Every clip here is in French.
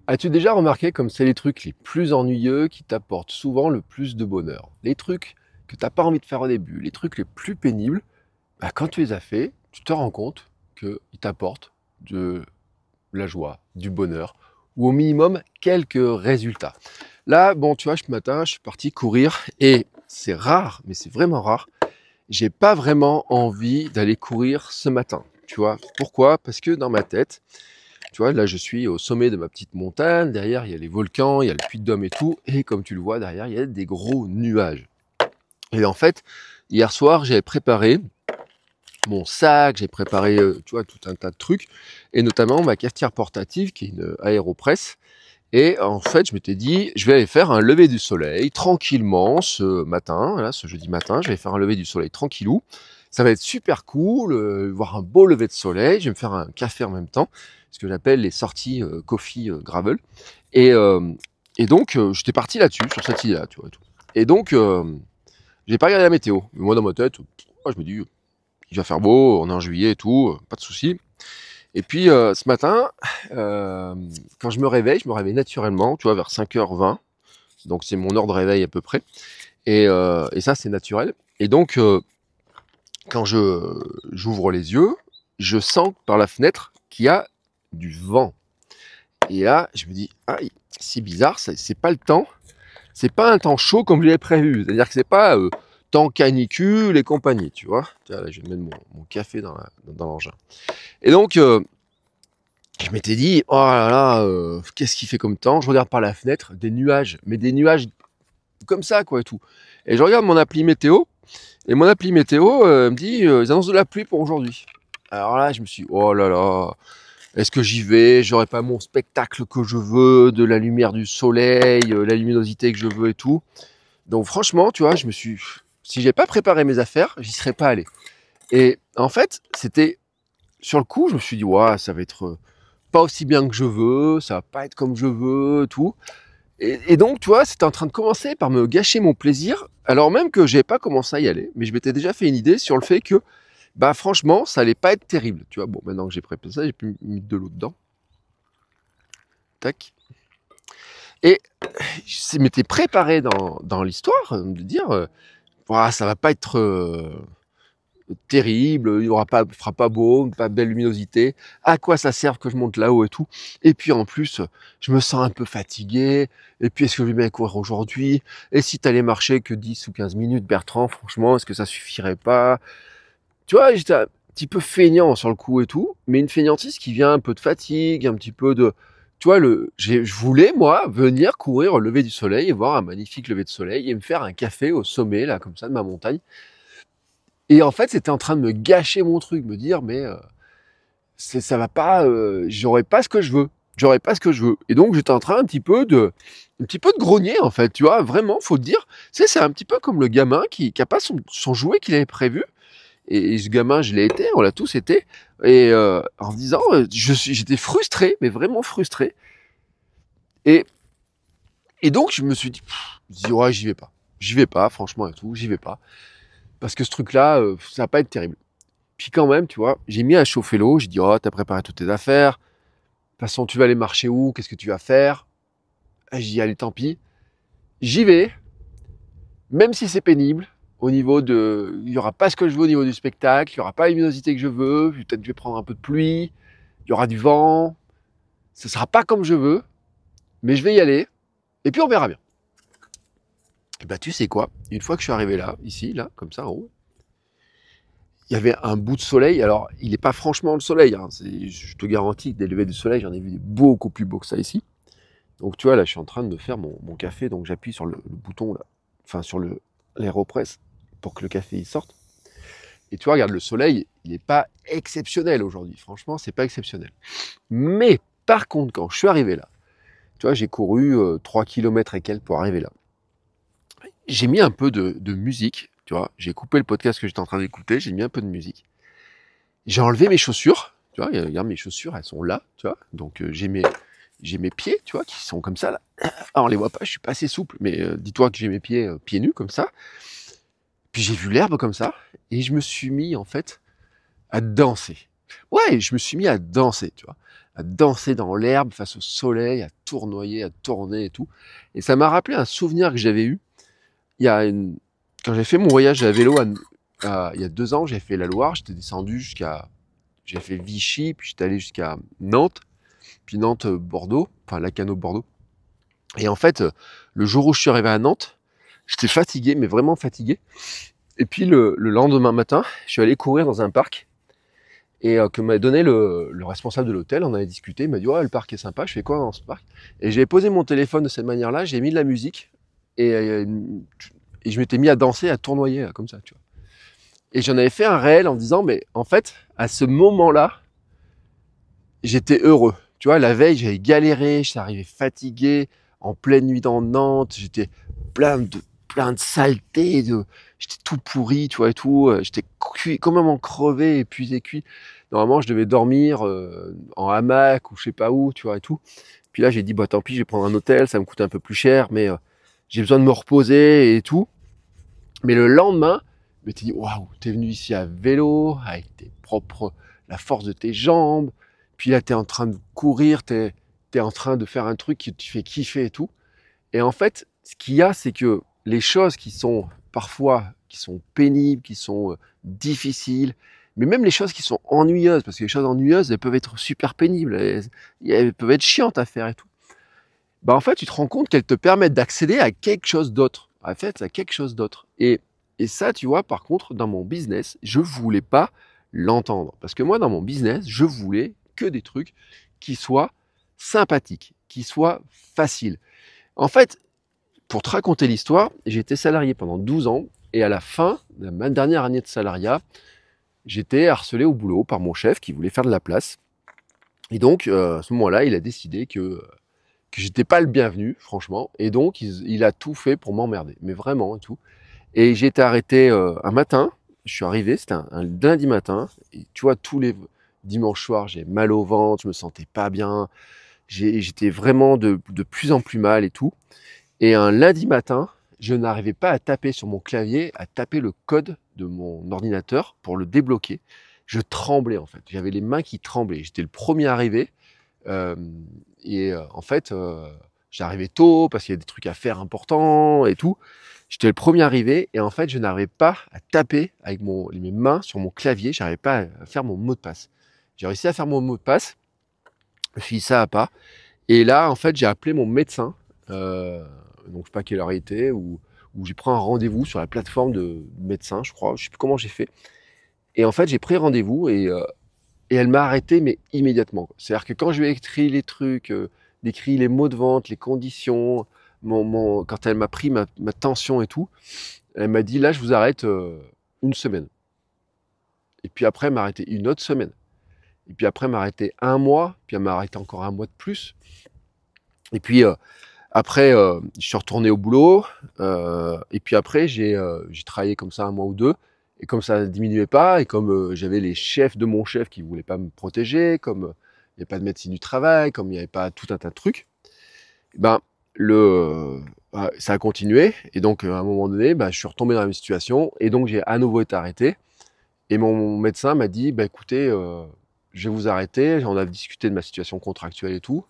As-tu déjà remarqué comme c'est les trucs les plus ennuyeux qui t'apportent souvent le plus de bonheur? Les trucs que t'as pas envie de faire au début, les trucs les plus pénibles, bah, quand tu les as faits, tu te rends compte qu'ils t'apportent de la joie, du bonheur, ou au minimum quelques résultats. Là, bon, tu vois, ce matin, je suis parti courir et c'est rare, mais c'est vraiment rare. J'ai pas vraiment envie d'aller courir ce matin. Tu vois, pourquoi? Parce que dans ma tête, tu vois, là, je suis au sommet de ma petite montagne. Derrière, il y a les volcans, il y a le Puy-de-Dôme et tout. Et comme tu le vois, derrière, il y a des gros nuages. Et en fait, hier soir, j'avais préparé mon sac, j'ai préparé, tu vois, tout un tas de trucs. Et notamment ma cafetière portative, qui est une aéropress. Et en fait, je m'étais dit, je vais aller faire un lever du soleil tranquillement ce matin. Là, ce jeudi matin, je vais faire un lever du soleil tranquillou. Ça va être super cool, voir un beau lever de soleil. Je vais me faire un café en même temps, ce que j'appelle les sorties coffee gravel. Et, euh, et donc, j'étais parti là-dessus, sur cette idée-là, tu vois. Et tout. Et donc, j'ai pas regardé la météo. Mais moi, dans ma tête, je me dis, il va faire beau, on est en juillet et tout, pas de souci. Et puis, ce matin, quand je me réveille naturellement, tu vois, vers 5h20. Donc, c'est mon heure de réveil à peu près. Et ça, c'est naturel. Et donc, quand j'ouvre les yeux, je sens par la fenêtre qu'il y a du vent. Et là, je me dis, ah, c'est bizarre, c'est pas le temps. C'est pas un temps chaud comme je l'avais prévu. C'est-à-dire que c'est pas temps canicule et compagnie, tu vois. Tiens, là, je vais mettre mon café dans l'engin. Et donc, je m'étais dit, oh là là, qu'est-ce qu'il fait comme temps? Je regarde par la fenêtre, des nuages, mais des nuages comme ça, quoi, et tout. Et je regarde mon appli météo, et mon appli météo me dit, ils annoncent de la pluie pour aujourd'hui. Alors là, je me suis dit, oh là là, est-ce que j'y vais? J'aurai pas mon spectacle que je veux, de la lumière du soleil, la luminosité que je veux et tout. Donc franchement, tu vois, si j'ai pas préparé mes affaires, j'y serais pas allé. Et en fait, c'était sur le coup, je me suis dit, ouais, ça va être pas aussi bien que je veux, ça va pas être comme je veux, tout. Et donc, tu vois, c'était en train de commencer par me gâcher mon plaisir, alors même que j'ai pas commencé à y aller, mais je m'étais déjà fait une idée sur le fait que, bah franchement, ça allait pas être terrible. Tu vois, bon, maintenant que j'ai préparé ça, j'ai pu mettre de l'eau dedans. Tac. Et je m'étais préparé dans l'histoire de dire, ouah, ça va pas être terrible, il y aura pas, fera pas beau, pas belle luminosité. À quoi ça sert que je monte là-haut et tout? Et puis en plus, je me sens un peu fatigué. Et puis est-ce que je vais bien courir aujourd'hui? Et si t'allais marcher que 10 ou 15 minutes, Bertrand, franchement, est-ce que ça suffirait pas? Tu vois, j'étais un petit peu feignant sur le coup et tout, mais une feignantise qui vient un peu de fatigue, un petit peu de, tu vois, je voulais, moi, venir courir au lever du soleil et voir un magnifique lever de soleil et me faire un café au sommet, là, comme ça, de ma montagne. Et en fait, c'était en train de me gâcher mon truc, me dire, mais ça va pas, j'aurai pas ce que je veux. J'aurai pas ce que je veux. Et donc, j'étais en train un petit peu de grogner, en fait, tu vois, vraiment, faut te dire. Tu sais, c'est un petit peu comme le gamin qui a pas son jouet qu'il avait prévu. Et ce gamin, je l'ai été, on l'a tous été. Et en se disant, j'étais frustré, mais vraiment frustré. Et, et donc, je me suis dit, ouais, j'y vais pas. J'y vais pas, franchement, et tout, j'y vais pas. Parce que ce truc-là, ça va pas être terrible. Puis quand même, tu vois, j'ai mis à chauffer l'eau, j'ai dit, oh, t'as préparé toutes tes affaires. De toute façon, tu vas aller marcher où? Qu'est-ce que tu vas faire? J'ai dit, allez, tant pis. J'y vais, même si c'est pénible. Au niveau de, il y aura pas ce que je veux au niveau du spectacle, il y aura pas la luminosité que je veux, peut-être je vais prendre un peu de pluie, il y aura du vent, ce sera pas comme je veux, mais je vais y aller, et puis on verra bien. Et bah tu sais quoi, une fois que je suis arrivé là, ici, là, comme ça en haut, il y avait un bout de soleil. Alors, il n'est pas franchement le soleil, hein. Je te garantis que des levées du soleil, j'en ai vu des beaucoup plus beaux que ça ici. Donc, tu vois, là, je suis en train de me faire mon café. Donc, j'appuie sur le bouton, là, enfin, sur l'aéropress pour que le café il sorte. Et tu vois, regarde, le soleil, il n'est pas exceptionnel aujourd'hui. Franchement, c'est pas exceptionnel. Mais, par contre, quand je suis arrivé là, tu vois, j'ai couru 3 km et quelques pour arriver là. J'ai mis un peu de musique, tu vois. J'ai coupé le podcast que j'étais en train d'écouter, j'ai mis un peu de musique. J'ai enlevé mes chaussures, tu vois, regarde mes chaussures, elles sont là, tu vois. Donc j'ai mes pieds, tu vois, qui sont comme ça là. Ah, on les voit pas, je suis pas assez souple, mais dis-toi que j'ai mes pieds pieds nus comme ça. Puis j'ai vu l'herbe comme ça, et je me suis mis en fait à danser. Ouais, je me suis mis à danser, tu vois. à danser dans l'herbe face au soleil, à tournoyer, à tourner et tout. Et ça m'a rappelé un souvenir que j'avais eu il y a une... quand j'ai fait mon voyage à vélo il y a 2 ans, j'ai fait la Loire, j'étais descendu j'ai fait Vichy, puis j'étais allé jusqu'à Nantes, puis Nantes-Bordeaux, enfin Lacanau-Bordeaux. Et en fait, le jour où je suis arrivé à Nantes, j'étais fatigué, mais vraiment fatigué. Et puis le lendemain matin, je suis allé courir dans un parc et que m'a donné le responsable de l'hôtel. On avait discuté, il m'a dit ouais, le parc est sympa, je fais quoi dans ce parc? Et j'ai posé mon téléphone de cette manière-là, j'ai mis de la musique et je m'étais mis à danser, à tournoyer comme ça, tu vois. Et j'en avais fait un réel en disant mais en fait, à ce moment-là, j'étais heureux. Tu vois, la veille, j'avais galéré, j'étais arrivé fatigué, en pleine nuit dans Nantes, j'étais plein de saleté, j'étais tout pourri, tu vois, et tout. J'étais cuit, complètement crevé, épuisé, cuit. Normalement, je devais dormir en hamac ou je sais pas où, tu vois, et tout. Puis là, j'ai dit, bah tant pis, je vais prendre un hôtel, ça me coûte un peu plus cher, mais j'ai besoin de me reposer et tout. Mais le lendemain, je m'étais dit, waouh, t'es venu ici à vélo, avec la force de tes jambes. Puis là, t'es en train de courir, t'es en train de faire un truc qui te fait kiffer et tout. Et en fait, ce qu'il y a, c'est que les choses qui sont parfois, qui sont pénibles, qui sont difficiles, mais même les choses qui sont ennuyeuses, parce que les choses ennuyeuses, elles peuvent être super pénibles, elles peuvent être chiantes à faire et tout. Bah en fait, tu te rends compte qu'elles te permettent d'accéder à quelque chose d'autre. En fait, à quelque chose d'autre. Et ça, tu vois, par contre, dans mon business, je voulais pas l'entendre. Parce que moi, dans mon business, je voulais que des trucs qui soient sympathiques, qui soient faciles. En fait, pour te raconter l'histoire, j'ai été salarié pendant 12 ans et à la fin de ma dernière année de salariat, j'étais harcelé au boulot par mon chef qui voulait faire de la place. Et donc, à ce moment-là, il a décidé que j'étais pas le bienvenu, franchement. Et donc, il a tout fait pour m'emmerder, mais vraiment et tout. Et j'ai été arrêté un matin. Je suis arrivé, c'était un lundi matin. Et tu vois, tous les dimanches soirs, j'ai mal au ventre, je me sentais pas bien. J'étais vraiment de plus en plus mal et tout. Et un lundi matin, je n'arrivais pas à taper sur mon clavier, à taper le code de mon ordinateur pour le débloquer. Je tremblais en fait. J'avais les mains qui tremblaient. J'étais le premier arrivé. Euh, en fait, j'arrivais tôt parce qu'il y a des trucs à faire importants et tout. J'étais le premier arrivé et en fait, je n'arrivais pas à taper avec mes mains sur mon clavier. J'arrivais pas à faire mon mot de passe. J'ai réussi à faire mon mot de passe. Je suis dit ça à pas. Et là, en fait, j'ai appelé mon médecin. Donc, je sais pas quelle heure il était, ou j'ai pris un rendez-vous sur la plateforme de médecin, je crois. Je sais plus comment j'ai fait. Et en fait, j'ai pris rendez-vous et elle m'a arrêté, mais immédiatement. C'est-à-dire que quand je lui ai écrit les trucs, décrit les mots de vente, les conditions, quand elle m'a pris ma tension et tout, elle m'a dit là, je vous arrête une semaine. Et puis après, elle m'a arrêté une autre semaine. Et puis après, elle m'a arrêté un mois. Puis elle m'a arrêté encore un mois de plus. Et puis après, je suis retourné au boulot. Et puis après, j'ai travaillé comme ça un mois ou deux. Et comme ça ne diminuait pas, et comme j'avais les chefs de mon chef qui ne voulaient pas me protéger, comme il n'y avait pas de médecine du travail, comme il n'y avait pas tout un tas de trucs, ben, ça a continué. Et donc, à un moment donné, ben, je suis retombé dans la même situation. Et donc, j'ai à nouveau été arrêté. Et mon médecin m'a dit, bah, écoutez, je vais vous arrêter. On a discuté de ma situation contractuelle et tout.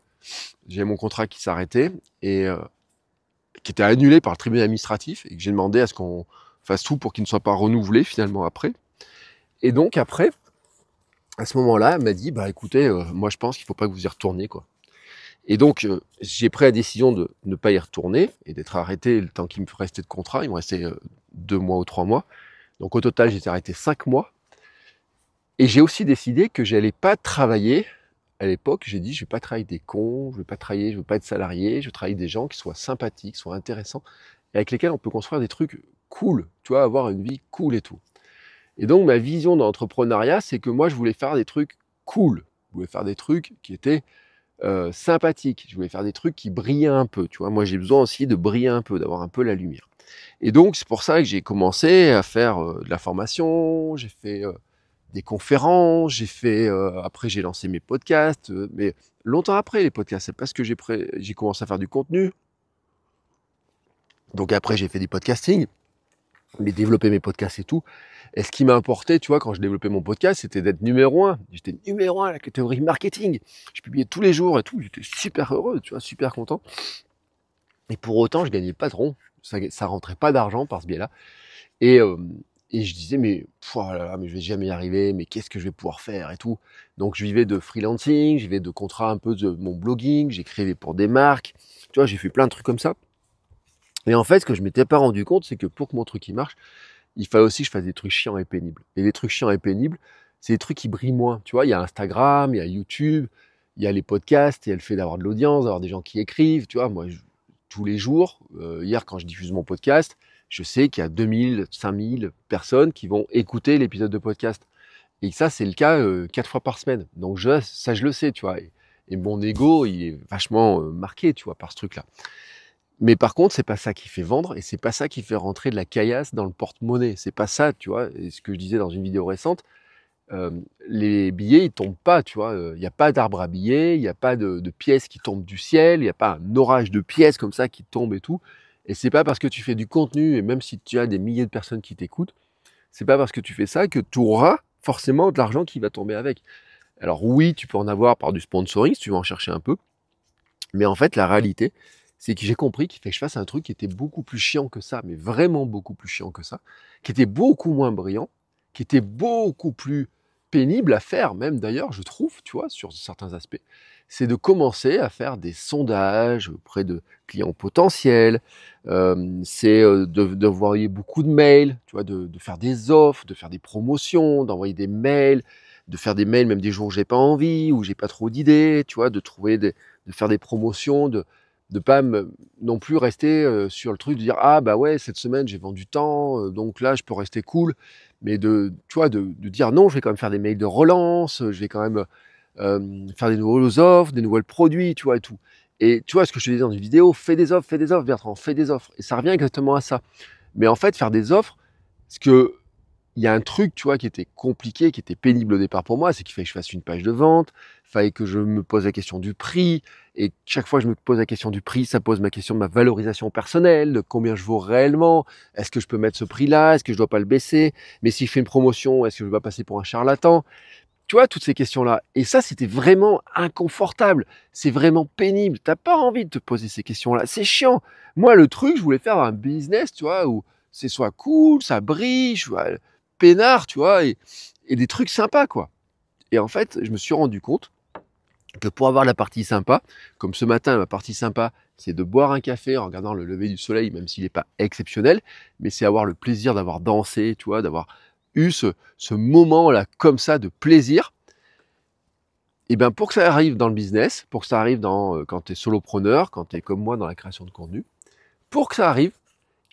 J'ai mon contrat qui s'arrêtait et qui était annulé par le tribunal administratif et que j'ai demandé à ce qu'on fasse tout pour qu'il ne soit pas renouvelé finalement après. Et donc après, à ce moment-là, elle m'a dit, bah écoutez, moi je pense qu'il ne faut pas que vous y retourniez, quoi. Et donc j'ai pris la décision de ne pas y retourner et d'être arrêté le temps qu'il me restait de contrat. Il me restait 2 mois ou 3 mois. Donc au total, j'ai été arrêté 5 mois. Et j'ai aussi décidé que j'allais pas travailler. À l'époque, j'ai dit, je vais pas travailler avec des cons, je veux pas être salarié, je veux travailler avec des gens qui soient sympathiques, qui soient intéressants, et avec lesquels on peut construire des trucs cool, tu vois, avoir une vie cool et tout. Et donc, ma vision d'entrepreneuriat, c'est que moi, je voulais faire des trucs cool. Je voulais faire des trucs qui étaient sympathiques. Je voulais faire des trucs qui brillaient un peu, tu vois. Moi, j'ai besoin aussi de briller un peu, d'avoir un peu la lumière. Et donc, c'est pour ça que j'ai commencé à faire de la formation, j'ai fait des conférences, après j'ai lancé mes podcasts, mais longtemps après les podcasts, c'est parce que j'ai commencé à faire du contenu. Donc après j'ai fait du podcasting. mais développer mes podcasts et tout. Et ce qui m'a importé, tu vois, quand je développais mon podcast, c'était d'être numéro un. J'étais numéro un à la catégorie marketing. Je publiais tous les jours et tout. J'étais super heureux, tu vois, super content. Et pour autant, je gagnais pas de rond. Ça rentrait pas d'argent par ce biais-là. Et, euh, et je disais, mais, oh là là, mais je vais jamais y arriver, mais qu'est-ce que je vais pouvoir faire et tout. Donc je vivais de freelancing, je vivais de contrats un peu de mon blogging, j'écrivais pour des marques. Tu vois, j'ai fait plein de trucs comme ça. Et en fait, ce que je m'étais pas rendu compte, c'est que pour que mon truc il marche, il fallait aussi que je fasse des trucs chiants et pénibles. Et les trucs chiants et pénibles, c'est des trucs qui brillent moins. Tu vois, il y a Instagram, il y a YouTube, il y a les podcasts, il y a le fait d'avoir de l'audience, d'avoir des gens qui écrivent. Tu vois, moi, tous les jours, hier, quand je diffuse mon podcast, je sais qu'il y a 2000, 5000 personnes qui vont écouter l'épisode de podcast. Et ça, c'est le cas 4 fois par semaine. Donc, ça, je le sais, tu vois. Et mon ego, il est vachement marqué, tu vois, par ce truc-là. Mais par contre, c'est pas ça qui fait vendre et c'est pas ça qui fait rentrer de la caillasse dans le porte-monnaie. C'est pas ça, tu vois. Et ce que je disais dans une vidéo récente, euh, les billets, ils tombent pas, tu vois. Il n'y a pas d'arbre à billets, il n'y a pas de pièces qui tombent du ciel, il n'y a pas un orage de pièces comme ça qui tombent et tout. Et c'est pas parce que tu fais du contenu et même si tu as des milliers de personnes qui t'écoutent, c'est pas parce que tu fais ça que tu auras forcément de l'argent qui va tomber avec. Alors oui, tu peux en avoir par du sponsoring si tu veux en chercher un peu, mais en fait, la réalité, c'est que j'ai compris qu'il fallait que je fasse un truc qui était beaucoup plus chiant que ça, mais vraiment beaucoup plus chiant que ça, qui était beaucoup moins brillant, qui était beaucoup plus pénible à faire, même d'ailleurs, je trouve, tu vois, sur certains aspects. C'est de commencer à faire des sondages auprès de clients potentiels, c'est d'envoyer beaucoup de mails, tu vois, de faire des offres, de faire des promotions, d'envoyer des mails, de faire des mails même des jours où j'ai pas envie, où j'ai pas trop d'idées, tu vois, de faire des promotions, de pas non plus rester sur le truc de dire ah bah ouais cette semaine j'ai vendu tant donc là je peux rester cool, mais tu vois de dire non, je vais quand même faire des mails de relance, je vais quand même faire des nouvelles offres, des nouveaux produits, tu vois et tout. Et tu vois ce que je te disais dans une vidéo, fais des offres Bertrand, fais des offres et ça revient exactement à ça. Mais en fait faire des offres, ce que il y a un truc, tu vois, qui était compliqué, qui était pénible au départ pour moi, c'est qu'il fallait que je fasse une page de vente, il fallait que je me pose la question du prix, et chaque fois que je me pose la question du prix, ça pose ma question de ma valorisation personnelle, de combien je vaux réellement, est-ce que je peux mettre ce prix-là, est-ce que je dois pas le baisser, mais si je fais une promotion, est-ce que je vais pas passer pour un charlatan? Tu vois, toutes ces questions-là. Et ça, c'était vraiment inconfortable, c'est vraiment pénible, t'as pas envie de te poser ces questions-là, c'est chiant. Moi, le truc, je voulais faire un business, tu vois, où c'est soit cool, ça brille, je vois, peinard, tu vois, et des trucs sympas, quoi. Et en fait, je me suis rendu compte que pour avoir la partie sympa, comme ce matin, ma partie sympa, c'est de boire un café en regardant le lever du soleil, même s'il n'est pas exceptionnel, mais c'est avoir le plaisir d'avoir dansé, tu vois, d'avoir eu ce moment-là comme ça de plaisir. Et bien pour que ça arrive dans le business, pour que ça arrive quand tu es solopreneur, quand tu es comme moi dans la création de contenu, pour que ça arrive,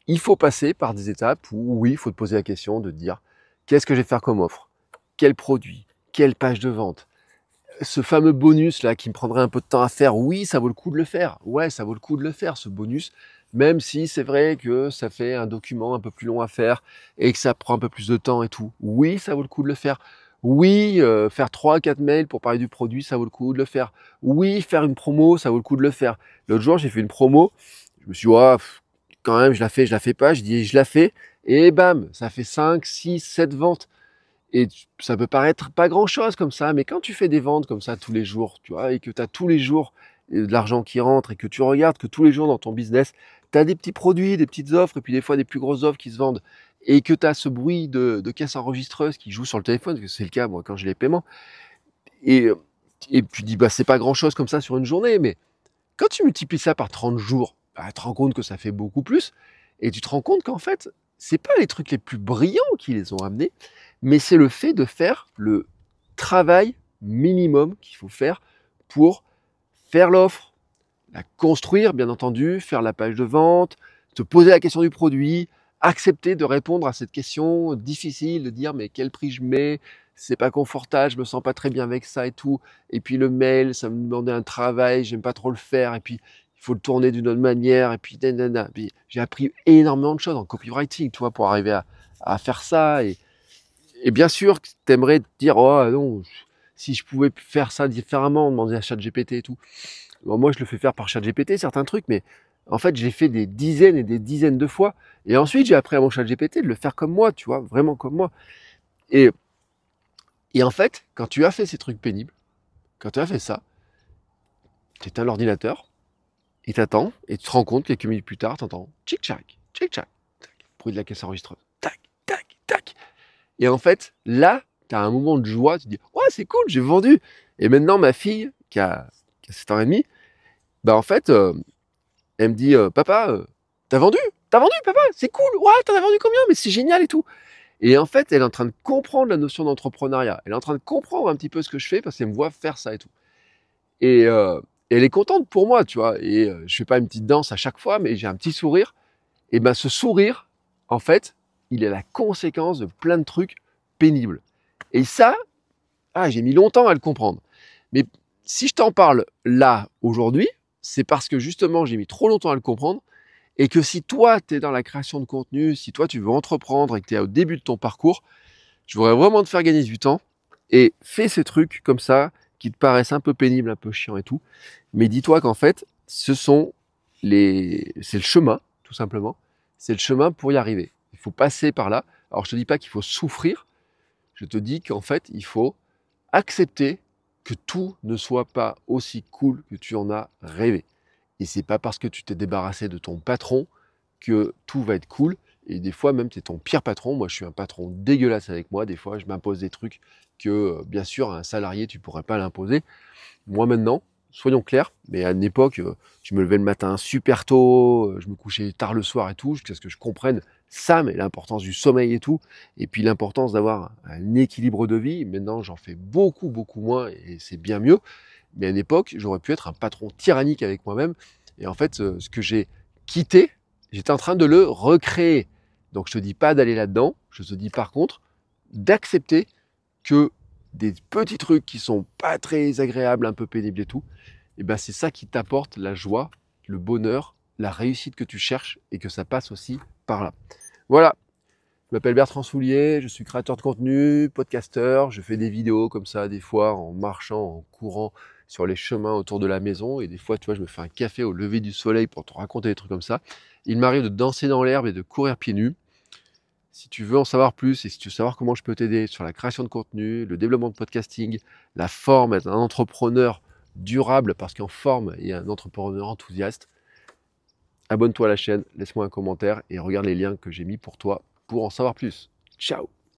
il faut passer par des étapes où, oui, il faut te poser la question de dire qu'est-ce que je vais faire comme offre? Quel produit? Quelle page de vente? Ce fameux bonus là qui me prendrait un peu de temps à faire, oui, ça vaut le coup de le faire. Ouais, ça vaut le coup de le faire, ce bonus, même si c'est vrai que ça fait un document un peu plus long à faire et que ça prend un peu plus de temps et tout. Oui, ça vaut le coup de le faire. Oui, faire 3 à 4 mails pour parler du produit, ça vaut le coup de le faire. Oui, faire une promo, ça vaut le coup de le faire. L'autre jour, j'ai fait une promo, je me suis dit, oh, quand même, je la fais pas, je dis, je la fais, et bam, ça fait 5, 6, 7 ventes. Et ça peut paraître pas grand-chose comme ça, mais quand tu fais des ventes comme ça tous les jours, tu vois, et que tu as tous les jours de l'argent qui rentre, et que tu regardes que tous les jours dans ton business, tu as des petits produits, des petites offres, et puis des fois des plus grosses offres qui se vendent, et que tu as ce bruit de caisse enregistreuse qui joue sur le téléphone, parce que c'est le cas, moi, quand j'ai les paiements, et, et tu dis, bah, c'est pas grand-chose comme ça sur une journée, mais quand tu multiplies ça par 30 jours, bah, tu te rends compte que ça fait beaucoup plus. Et tu te rends compte qu'en fait, c'est pas les trucs les plus brillants qui les ont amenés, mais c'est le fait de faire le travail minimum qu'il faut faire pour faire l'offre, la construire, bien entendu, faire la page de vente, te poser la question du produit, accepter de répondre à cette question difficile, de dire mais quel prix je mets, c'est pas confortable, je me sens pas très bien avec ça et tout. Et puis le mail, ça me demandait un travail, j'aime pas trop le faire. Et puis il faut le tourner d'une autre manière. Et puis nanana. Puis j'ai appris énormément de choses en copywriting, tu vois, pour arriver à faire ça. Et bien sûr, tu aimerais te dire oh non, si je pouvais faire ça différemment, demander à ChatGPT et tout. Bon, moi, je le fais faire par ChatGPT, certains trucs, mais En fait, j'ai fait des dizaines et des dizaines de fois. Et ensuite, j'ai appris à mon ChatGPT de le faire comme moi, tu vois, vraiment comme moi. Et, et en fait, quand tu as fait ces trucs pénibles, quand tu as fait ça, tu éteins l'ordinateur, il t'attend, et tu te rends compte, quelques minutes plus tard, tu entends tchic-tchac, tchic-tchac, tac, bruit de la caisse enregistreuse, tac, tac, tac. Et en fait, là, tu as un moment de joie, tu te dis, ouais, c'est cool, j'ai vendu. Et maintenant, ma fille, qui a 7 ans et demi, bah en fait, elle me dit, papa, t'as vendu? T'as vendu, papa? C'est cool. Ouais, t'en as vendu combien? Mais c'est génial et tout. Et en fait, elle est en train de comprendre la notion d'entrepreneuriat. Elle est en train de comprendre un petit peu ce que je fais parce qu'elle me voit faire ça et tout. Et elle est contente pour moi, tu vois. Et je fais pas une petite danse à chaque fois, mais j'ai un petit sourire. Et ben, ce sourire, en fait, il est la conséquence de plein de trucs pénibles. Et ça, j'ai mis longtemps à le comprendre. Mais si je t'en parle là, aujourd'hui, c'est parce que justement, j'ai mis trop longtemps à le comprendre. Et que si toi, tu es dans la création de contenu, si toi, tu veux entreprendre et que tu es au début de ton parcours, je voudrais vraiment te faire gagner du temps. Et fais ces trucs comme ça, qui te paraissent un peu pénibles, un peu chiants et tout. Mais dis-toi qu'en fait, c'est le chemin, tout simplement. C'est le chemin pour y arriver. Il faut passer par là. Alors, je te dis pas qu'il faut souffrir. Je te dis qu'en fait, il faut accepter que tout ne soit pas aussi cool que tu en as rêvé. Et c'est pas parce que tu t'es débarrassé de ton patron que tout va être cool. Et des fois, même, tu es ton pire patron. Moi, je suis un patron dégueulasse avec moi. Des fois, je m'impose des trucs que, bien sûr, à un salarié, tu pourrais pas l'imposer. Moi, maintenant, soyons clairs, mais à une époque, je me levais le matin super tôt, je me couchais tard le soir et tout, jusqu'à ce que je comprenne ça, mais l'importance du sommeil et tout, et puis l'importance d'avoir un équilibre de vie. Maintenant, j'en fais beaucoup, beaucoup moins, et c'est bien mieux. Mais à une époque, j'aurais pu être un patron tyrannique avec moi-même. Et en fait, ce que j'ai quitté, j'étais en train de le recréer. Donc je te dis pas d'aller là-dedans, je te dis par contre d'accepter que des petits trucs qui sont pas très agréables, un peu pénibles et tout, et ben c'est ça qui t'apporte la joie, le bonheur, la réussite que tu cherches et que ça passe aussi par là. Voilà, je m'appelle Bertrand Soulier, je suis créateur de contenu, podcasteur, je fais des vidéos comme ça des fois en marchant, en courant sur les chemins autour de la maison et des fois tu vois je me fais un café au lever du soleil pour te raconter des trucs comme ça. Il m'arrive de danser dans l'herbe et de courir pieds nus. Si tu veux en savoir plus et si tu veux savoir comment je peux t'aider sur la création de contenu, le développement de podcasting, la forme, être un entrepreneur durable parce qu'en forme et un entrepreneur enthousiaste, abonne-toi à la chaîne, laisse-moi un commentaire et regarde les liens que j'ai mis pour toi pour en savoir plus. Ciao!